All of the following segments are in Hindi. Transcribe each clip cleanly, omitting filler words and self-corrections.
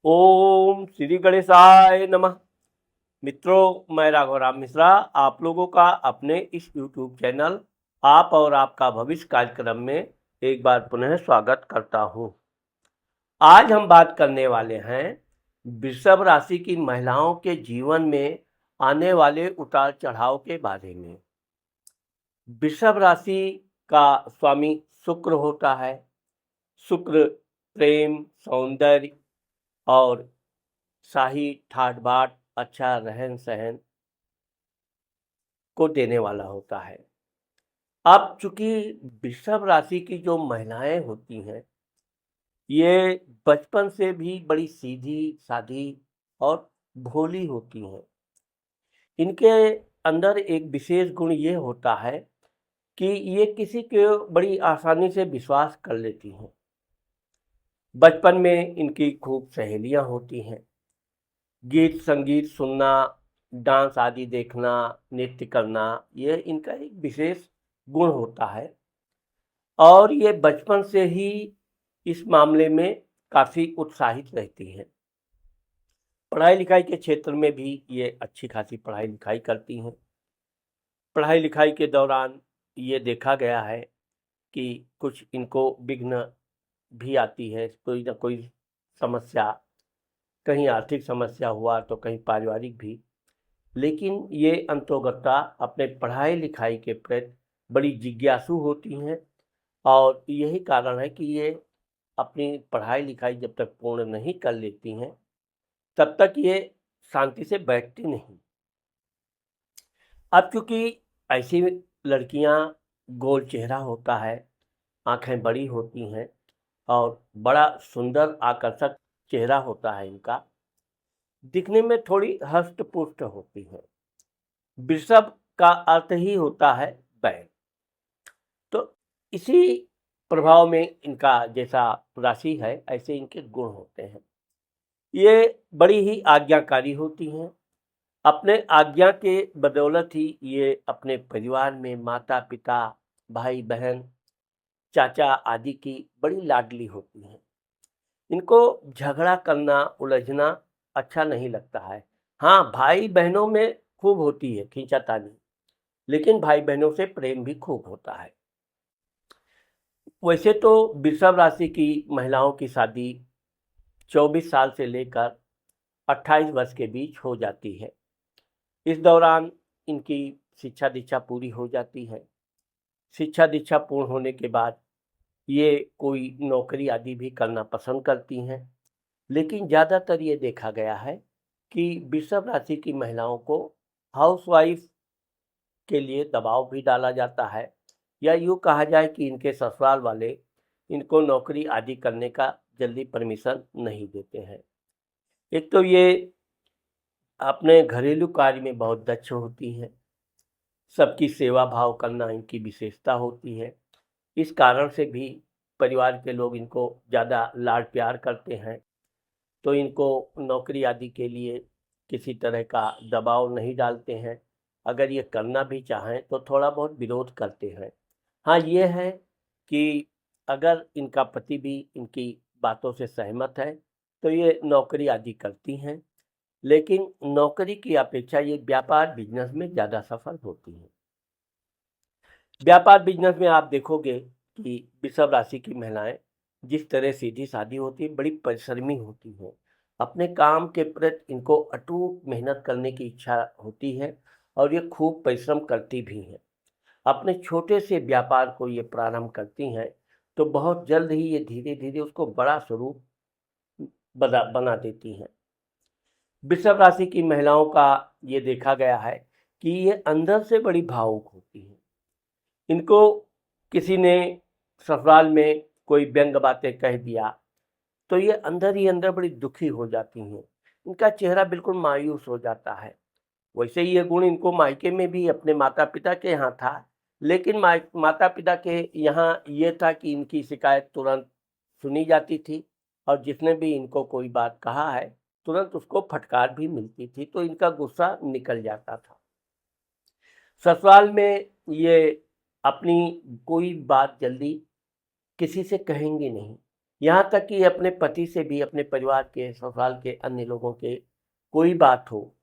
ओम श्री गणेशाय नमः। मित्रों, मैं राघवराम मिश्रा आप लोगों का अपने इस यूट्यूब चैनल आप और आपका भविष्य कार्यक्रम में एक बार पुनः स्वागत करता हूं। आज हम बात करने वाले हैं वृषभ राशि की महिलाओं के जीवन में आने वाले उतार चढ़ाव के बारे में। वृषभ राशि का स्वामी शुक्र होता है। शुक्र प्रेम, सौंदर्य और शाही ठाट बाट, अच्छा रहन सहन को देने वाला होता है। अब चूंकि वृषभ राशि की जो महिलाएं होती हैं, ये बचपन से भी बड़ी सीधी सादी और भोली होती हैं। इनके अंदर एक विशेष गुण ये होता है कि ये किसी के बड़ी आसानी से विश्वास कर लेती हैं। बचपन में इनकी खूब सहेलियां होती हैं। गीत संगीत सुनना, डांस आदि देखना, नृत्य करना, ये इनका एक विशेष गुण होता है और ये बचपन से ही इस मामले में काफ़ी उत्साहित रहती हैं। पढ़ाई लिखाई के क्षेत्र में भी ये अच्छी खासी पढ़ाई लिखाई करती हैं। पढ़ाई लिखाई के दौरान ये देखा गया है कि कुछ इनको विघ्न भी आती है, कोई ना कोई समस्या, कहीं आर्थिक समस्या हुआ तो कहीं पारिवारिक भी। लेकिन ये अंतोगत्ता अपने पढ़ाई लिखाई के प्रति बड़ी जिज्ञासु होती हैं और यही कारण है कि ये अपनी पढ़ाई लिखाई जब तक पूर्ण नहीं कर लेती हैं, तब तक ये शांति से बैठती नहीं। अब चूंकि ऐसी लड़कियां, गोल चेहरा होता है, आंखें बड़ी होती हैं और बड़ा सुंदर आकर्षक चेहरा होता है इनका, दिखने में थोड़ी हष्ट पुष्ट होती हैं। वृषभ का अर्थ ही होता है बैल। तो इसी प्रभाव में इनका जैसा राशि है, ऐसे इनके गुण होते हैं। ये बड़ी ही आज्ञाकारी होती हैं। अपने आज्ञा के बदौलत ही ये अपने परिवार में माता पिता, भाई बहन, चाचा आदि की बड़ी लाडली होती हैं। इनको झगड़ा करना, उलझना अच्छा नहीं लगता है। हाँ, भाई बहनों में खूब होती है खींचातानी, लेकिन भाई बहनों से प्रेम भी खूब होता है। वैसे तो वृषभ राशि की महिलाओं की शादी 24 साल से लेकर 28 वर्ष के बीच हो जाती है। इस दौरान इनकी शिक्षा दीक्षा पूरी हो जाती है। शिक्षा दीक्षा पूर्ण होने के बाद ये कोई नौकरी आदि भी करना पसंद करती हैं। लेकिन ज़्यादातर ये देखा गया है कि वृषभ राशि की महिलाओं को हाउसवाइफ के लिए दबाव भी डाला जाता है, या यूँ कहा जाए कि इनके ससुराल वाले इनको नौकरी आदि करने का जल्दी परमिशन नहीं देते हैं। एक तो ये अपने घरेलू कार्य में बहुत दक्ष होती हैं। सबकी सेवा भाव करना इनकी विशेषता होती है। इस कारण से भी परिवार के लोग इनको ज़्यादा लाड प्यार करते हैं। तो इनको नौकरी आदि के लिए किसी तरह का दबाव नहीं डालते हैं। अगर ये करना भी चाहें तो थोड़ा बहुत विरोध करते हैं। हाँ, ये है कि अगर इनका पति भी इनकी बातों से सहमत है, तो ये नौकरी आदि करती हैं। लेकिन नौकरी की अपेक्षा ये व्यापार बिजनेस में ज़्यादा सफल होती हैं। व्यापार बिजनेस में आप देखोगे कि वृषभ राशि की महिलाएं जिस तरह सीधी सादी होती है, बड़ी परिश्रमी होती हैं। अपने काम के प्रति इनको अटूट मेहनत करने की इच्छा होती है और ये खूब परिश्रम करती भी हैं। अपने छोटे से व्यापार को ये प्रारंभ करती हैं, तो बहुत जल्द ही ये धीरे धीरे उसको बड़ा स्वरूप बना बना देती हैं। वृषभ राशि की महिलाओं का ये देखा गया है कि ये अंदर से बड़ी भावुक होती हैं। इनको किसी ने ससुराल में कोई व्यंग बातें कह दिया, तो ये अंदर ही अंदर बड़ी दुखी हो जाती हैं। इनका चेहरा बिल्कुल मायूस हो जाता है। वैसे ही ये गुण इनको मायके में भी अपने माता पिता के यहाँ था, लेकिन माता पिता के यहाँ ये था कि इनकी शिकायत तुरंत सुनी जाती थी और जिसने भी इनको कोई बात कहा है, तुरंत उसको फटकार भी मिलती थी, तो इनका गुस्सा निकल जाता था। ससुराल में ये अपनी कोई बात जल्दी किसी से कहेंगे नहीं। यहाँ तक कि अपने पति से भी, अपने परिवार के, ससुराल के अन्य लोगों के कोई बात हो,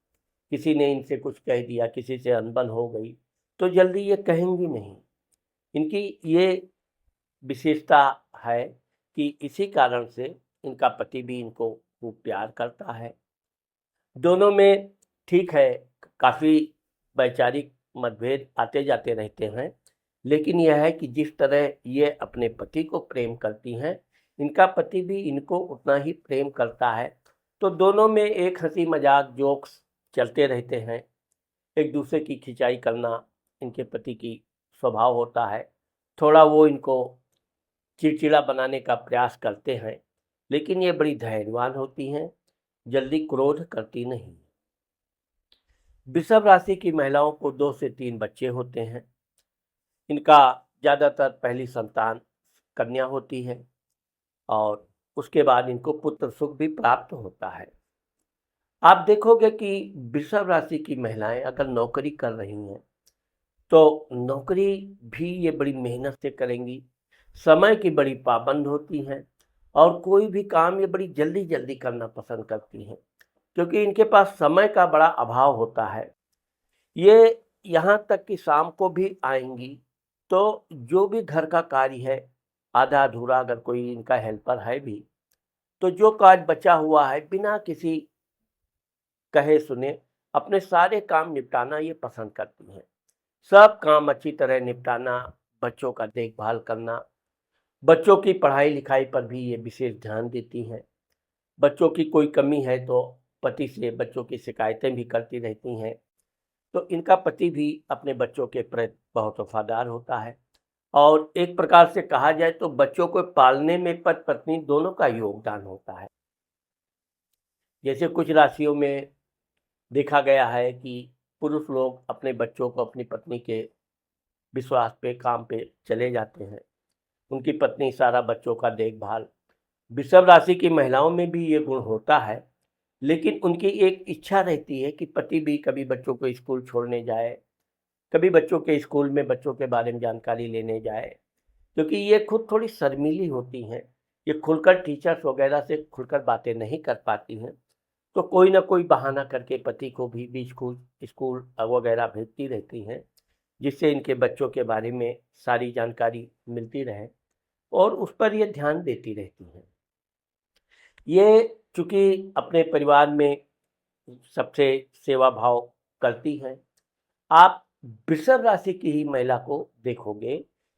किसी ने इनसे कुछ कह दिया, किसी से अनबन हो गई, तो जल्दी ये कहेंगी नहीं। इनकी ये विशेषता है कि इसी कारण से इनका पति भी इनको खूब प्यार करता है। दोनों में ठीक है, काफ़ी वैचारिक मतभेद आते जाते रहते हैं, लेकिन यह है कि जिस तरह ये अपने पति को प्रेम करती हैं, इनका पति भी इनको उतना ही प्रेम करता है। तो दोनों में एक हंसी मजाक जोक्स चलते रहते हैं। एक दूसरे की खिंचाई करना इनके पति की स्वभाव होता है। थोड़ा वो इनको चिड़चिड़ा बनाने का प्रयास करते हैं, लेकिन ये बड़ी धैर्यवान होती हैं, जल्दी क्रोध करती नहीं। वृषभ राशि की महिलाओं को 2 से 3 बच्चे होते हैं। इनका ज़्यादातर पहली संतान कन्या होती है और उसके बाद इनको पुत्र सुख भी प्राप्त होता है। आप देखोगे कि वृषभ राशि की महिलाएं अगर नौकरी कर रही हैं, तो नौकरी भी ये बड़ी मेहनत से करेंगी, समय की बड़ी पाबंद होती हैं और कोई भी काम ये बड़ी जल्दी-जल्दी करना पसंद करती हैं, क्योंकि इनके पास समय का बड़ा अभाव होता है। ये यहाँ तक कि शाम को भी आएँगी, तो जो भी घर का कार्य है, आधा-अधूरा अगर कोई इनका हेल्पर है भी, तो जो कार्य बचा हुआ है, बिना किसी कहे-सुने अपने सारे काम निपटाना ये पसंद करती हैं। सब काम अच्छी तरह निपटाना, बच्चों का देखभाल करना, बच्चों की पढ़ाई-लिखाई पर भी ये विशेष ध्यान देती हैं। बच्चों की कोई कमी है तो पति से बच्चों की शिकायतें भी करती रहती हैं। तो इनका पति भी अपने बच्चों के प्रति बहुत वफ़ादार होता है और एक प्रकार से कहा जाए तो बच्चों को पालने में पति-पत्नी दोनों का योगदान होता है। जैसे कुछ राशियों में देखा गया है कि पुरुष लोग अपने बच्चों को अपनी पत्नी के विश्वास पे, काम पे चले जाते हैं। उनकी पत्नी सारा बच्चों का देखभाल। वृषभ राशि की महिलाओं में भी ये गुण होता है, लेकिन उनकी एक इच्छा रहती है कि पति भी कभी बच्चों को स्कूल छोड़ने जाए, कभी बच्चों के स्कूल में बच्चों के बारे में जानकारी लेने जाए, क्योंकि ये खुद थोड़ी शर्मीली होती हैं। ये खुलकर टीचर्स वगैरह से खुलकर बातें नहीं कर पाती हैं, तो कोई ना कोई बहाना करके पति को भी स्कूल स्कूल वगैरह भेजती रहती हैं, जिससे इनके बच्चों के बारे में सारी जानकारी मिलती रहे और उस पर ये ध्यान देती रहती हैं। ये चूँकि अपने परिवार में सबसे सेवा भाव करती हैं। आप वृषभ राशि की ही महिला को देखोगे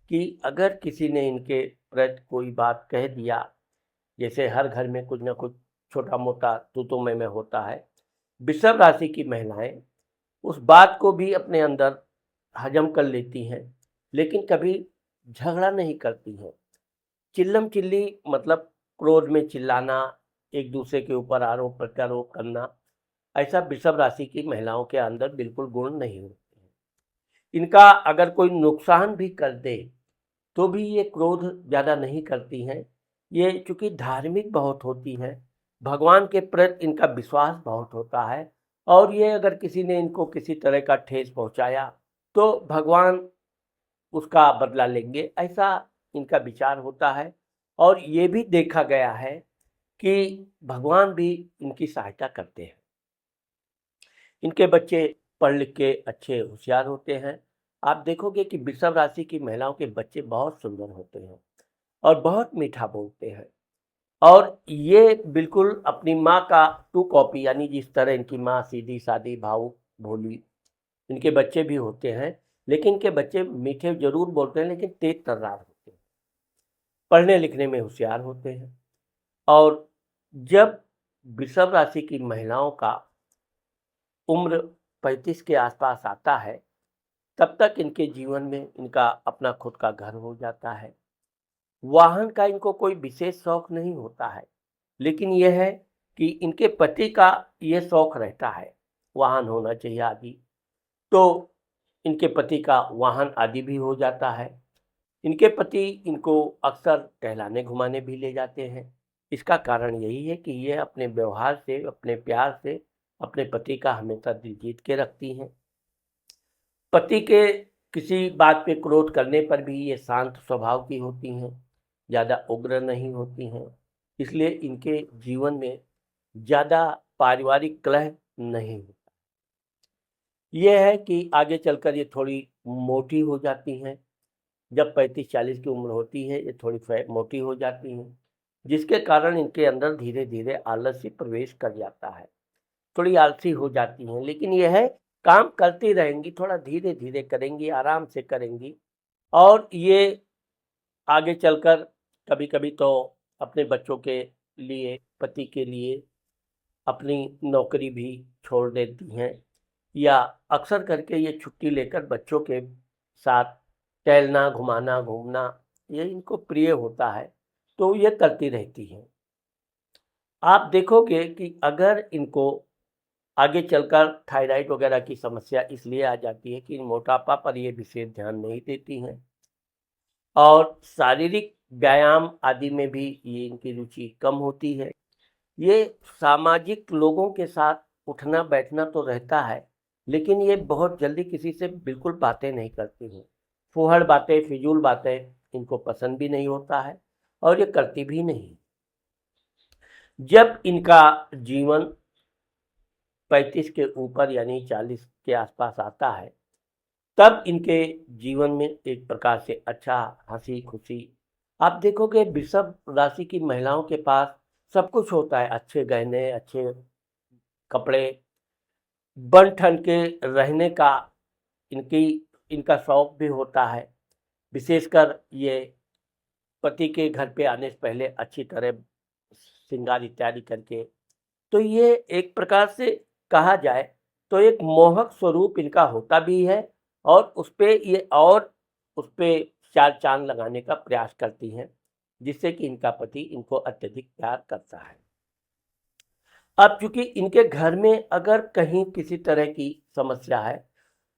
कि अगर किसी ने इनके प्रति कोई बात कह दिया, जैसे हर घर में कुछ ना कुछ छोटा-मोटा तू-तू मैं-मैं होता है। वृषभ राशि की महिलाएँ उस बात को भी अपने अंदर हज़म कर लेती हैं, लेकिन कभी झगड़ा नहीं करती हैं। चिल्लम-चिल्ली मतलब क्रोध में चिल्लाना, एक-दूसरे के ऊपर आरोप-प्रत्यारोप करना, ऐसा वृषभ राशि की महिलाओं के अंदर बिल्कुल गुण नहीं होते हैं। इनका अगर कोई नुकसान भी कर दे, तो भी ये क्रोध ज़्यादा नहीं करती हैं। ये चूँकि धार्मिक बहुत होती हैं, भगवान के प्रति इनका विश्वास बहुत होता है और ये अगर किसी ने इनको किसी तरह का ठेस पहुँचाया, तो भगवान उसका बदला लेंगे, ऐसा इनका विचार होता है। और ये भी देखा गया है कि भगवान भी इनकी सहायता करते हैं। इनके बच्चे पढ़ लिख के अच्छे होशियार होते हैं। आप देखोगे कि वृषभ राशि की महिलाओं के बच्चे बहुत सुंदर होते हैं और बहुत मीठा बोलते हैं और ये बिल्कुल अपनी माँ का टू कॉपी, यानी जिस तरह इनकी माँ सीधी-सादी, भावुक, भोली, इनके बच्चे भी होते हैं, लेकिन इनके बच्चे मीठे ज़रूर बोलते हैं लेकिन तेज तर्रार होते हैं। पढ़ने लिखने में होशियार होते हैं और जब वृषभ राशि की महिलाओं का उम्र 35 के आसपास आता है, तब तक इनके जीवन में इनका अपना खुद का घर हो जाता है। वाहन का इनको कोई विशेष शौक नहीं होता है, लेकिन यह है कि इनके पति का ये शौक रहता है, वाहन होना चाहिए आदि। तो इनके पति का वाहन आदि भी हो जाता है। इनके पति इनको अक्सर टहलाने-घुमाने भी ले जाते हैं। इसका कारण यही है कि ये अपने व्यवहार से, अपने प्यार से अपने पति का हमेशा दिल जीत के रखती हैं। पति के किसी बात पे क्रोध करने पर भी ये शांत स्वभाव की होती हैं। ज़्यादा उग्र नहीं होती हैं, इसलिए इनके जीवन में ज़्यादा पारिवारिक कलह नहीं होता। ये है कि आगे चलकर ये थोड़ी मोटी हो जाती हैं, जब 35-40 की उम्र होती है, ये थोड़ी मोटी हो जाती हैं, जिसके कारण इनके अंदर धीरे-धीरे आलस्य प्रवेश कर जाता है। थोड़ी आलसी हो जाती हैं, लेकिन ये है काम करती रहेंगी, थोड़ा धीरे-धीरे करेंगी, आराम से करेंगी और ये आगे चलकर कभी-कभी तो अपने बच्चों के लिए, पति के लिए अपनी नौकरी भी छोड़ देती हैं या अक्सर करके ये छुट्टी लेकर बच्चों के साथ टहलना, घुमाना, घूमना ये इनको प्रिय होता है, तो ये करती रहती हैं। आप देखोगे कि अगर इनको आगे चलकर थायराइड वगैरह की समस्या इसलिए आ जाती है कि मोटापा पर ये विशेष ध्यान नहीं देती हैं और शारीरिक व्यायाम आदि में भी ये इनकी रुचि कम होती है। ये सामाजिक लोगों के साथ उठना बैठना तो रहता है, लेकिन ये बहुत जल्दी किसी से बिल्कुल बातें नहीं करती हैं। फूहड़ बातें, फिजूल बातें इनको पसंद भी नहीं होता है और ये करती भी नहीं। जब इनका जीवन 35 के ऊपर यानी 40 के आसपास आता है, तब इनके जीवन में एक प्रकार से अच्छा हँसी-खुशी आप देखोगे वृषभ राशि की महिलाओं के पास सब कुछ होता है, अच्छे गहने, अच्छे कपड़े, बन-ठन के रहने का इनकी इनका शौक भी होता है। विशेषकर ये पति के घर पे आने से पहले अच्छी तरह श्रृंगार इत्यादि करके, तो ये एक प्रकार से कहा जाए तो एक मोहक स्वरूप इनका होता भी है और उसपे ये और उसपे चार चाँद लगाने का प्रयास करती हैं, जिससे कि इनका पति इनको अत्यधिक प्यार करता है। अब चूँकि इनके घर में अगर कहीं किसी तरह की समस्या है,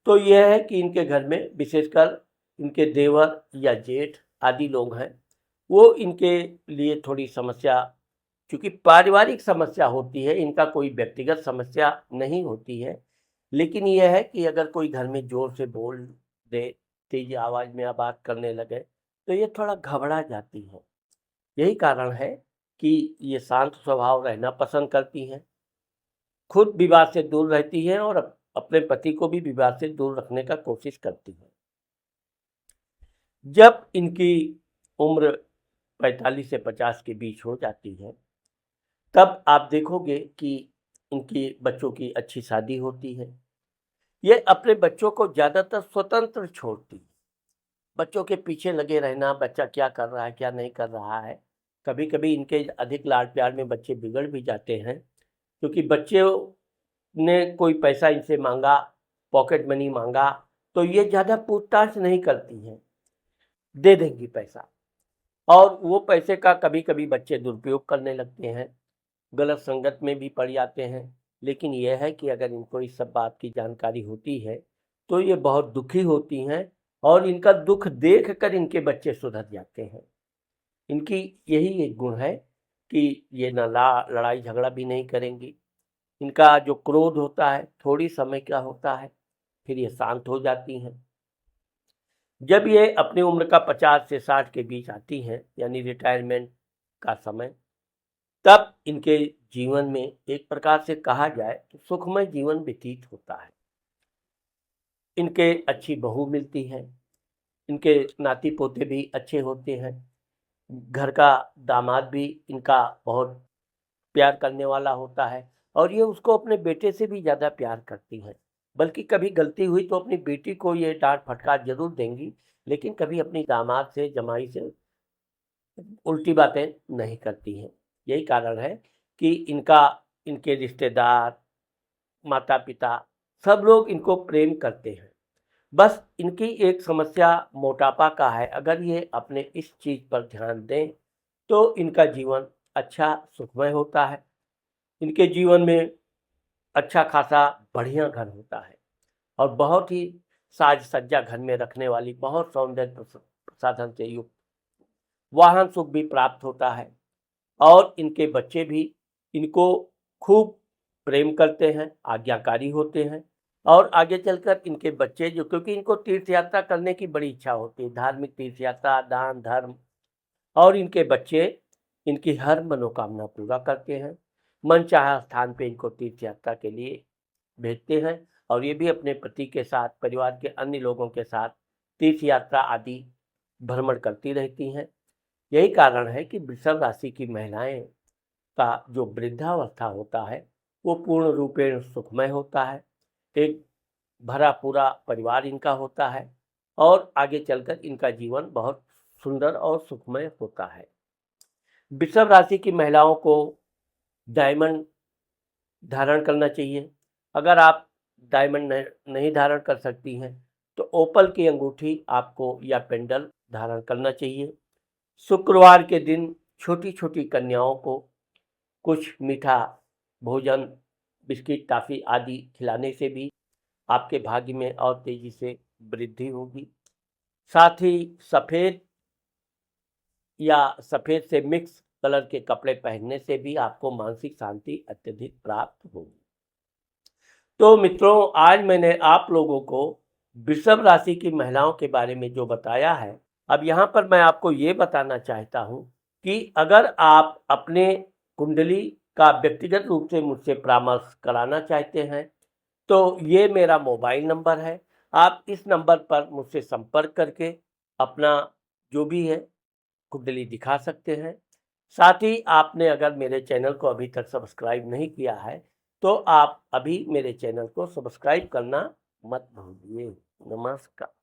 तो यह है कि इनके घर में विशेषकर इनके देवर या जेठ आदि लोग हैं, वो इनके लिए थोड़ी समस्या क्योंकि पारिवारिक समस्या होती है, इनका कोई व्यक्तिगत समस्या नहीं होती है। लेकिन यह है कि अगर कोई घर में ज़ोर से बोल दे, तेज़ आवाज़ में बात करने लगे, तो ये थोड़ा घबरा जाती हैं। यही कारण है कि ये शांत स्वभाव रहना पसंद करती हैं। खुद विवाद से दूर रहती हैं और अपने पति को भी विवाद से दूर रखने का कोशिश करती हैं। जब इनकी उम्र 45 से 50 के बीच हो जाती है, तब आप देखोगे कि इनकी बच्चों की अच्छी शादी होती है। ये अपने बच्चों को ज़्यादातर स्वतंत्र छोड़ती है। बच्चों के पीछे लगे रहना, बच्चा क्या कर रहा है, क्या नहीं कर रहा है। कभी-कभी इनके अधिक लाड-प्यार में बच्चे बिगड़ भी जाते हैं, क्योंकि बच्चे ने कोई पैसा इनसे माँगा, पॉकेट मनी माँगा, तो ये ज़्यादा पूछताछ नहीं करती हैं, दे देंगी पैसा। और वो पैसे का कभी-कभी बच्चे दुरुपयोग करने लगते हैं, गलत संगत में भी पड़ जाते हैं। लेकिन यह है कि अगर इनको इस सब बात की जानकारी होती है, तो ये बहुत दुखी होती हैं और इनका दुःख देख कर इनके बच्चे सुधर जाते हैं। इनकी यही एक गुण है कि ये ना लड़ाई झगड़ा भी नहीं करेंगी। इनका जो क्रोध होता है, थोड़ी समय का होता है, फिर ये शांत हो जाती हैं। जब ये अपनी उम्र का 50 से 60 के बीच आती हैं, यानी रिटायरमेंट का समय, तब इनके जीवन में एक प्रकार से कहा जाए तो सुखमय जीवन व्यतीत होता है। इनके अच्छी बहू मिलती है, इनके नाती-पोते भी अच्छे होते हैं, घर का दामाद भी इनका बहुत प्यार करने वाला होता है और ये उसको अपने बेटे से भी ज़्यादा प्यार करती हैं। बल्कि कभी गलती हुई तो अपनी बेटी को ये डाँट-फटकार ज़रूर देंगी, लेकिन कभी अपनी दामाद से, जमाई से उल्टी बातें नहीं करती हैं। यही कारण है कि इनके रिश्तेदार, माता-पिता सब लोग इनको प्रेम करते हैं। बस इनकी एक समस्या मोटापा का है, अगर ये अपने इस चीज़ पर ध्यान दें, तो इनका जीवन अच्छा सुखमय होता है। इनके जीवन में अच्छा खासा बढ़िया घर होता है और बहुत ही साज-सज्जा घर में रखने वाली बहुत सौंदर्य प्रसाधन से युक्त वाहन सुख भी प्राप्त होता है और इनके बच्चे भी इनको खूब प्रेम करते हैं, आज्ञाकारी होते हैं और आगे चलकर इनके बच्चे जो क्योंकि इनको तीर्थ यात्रा करने की बड़ी इच्छा होती है, धार्मिक तीर्थ यात्रा, दान, धर्म और इनके बच्चे इनकी हर मनोकामना पूरा करते हैं। मनचाहा स्थान पे इनको तीर्थ यात्रा के लिए भेजते हैं और ये भी अपने पति के साथ, परिवार के अन्य लोगों के साथ तीर्थ यात्रा आदि भ्रमण करती रहती हैं। यही कारण है कि वृषभ राशि की महिलाएं का जो वृद्धावस्था होता है वो पूर्ण रूपेण सुखमय होता है। एक भरा पूरा परिवार इनका होता है और आगे चलकर इनका जीवन बहुत सुंदर और सुखमय होता है। वृषभ राशि की महिलाओं को डायमंड धारण करना चाहिए। अगर आप डायमंड नहीं धारण कर सकती हैं तो ओपल की अंगूठी आपको या पेंडल धारण करना चाहिए। शुक्रवार के दिन छोटी छोटी कन्याओं को कुछ मीठा भोजन, बिस्किट, टॉफी आदि खिलाने से भी आपके भाग्य में और तेजी से वृद्धि होगी। साथ ही सफ़ेद या सफ़ेद से मिक्स कलर के कपड़े पहनने से भी आपको मानसिक शांति अत्यधिक प्राप्त होगी। तो मित्रों, आज मैंने आप लोगों को वृषभ राशि की महिलाओं के बारे में जो बताया है, अब यहाँ पर मैं आपको ये बताना चाहता हूँ कि अगर आप अपने कुंडली का व्यक्तिगत रूप से मुझसे परामर्श कराना चाहते हैं तो ये मेरा मोबाइल नंबर है। आप इस नंबर पर मुझसे संपर्क करके अपना जो भी है कुंडली दिखा सकते हैं। साथ ही आपने अगर मेरे चैनल को अभी तक सब्सक्राइब नहीं किया है तो आप अभी मेरे चैनल को सब्सक्राइब करना मत भूलिए। नमस्कार।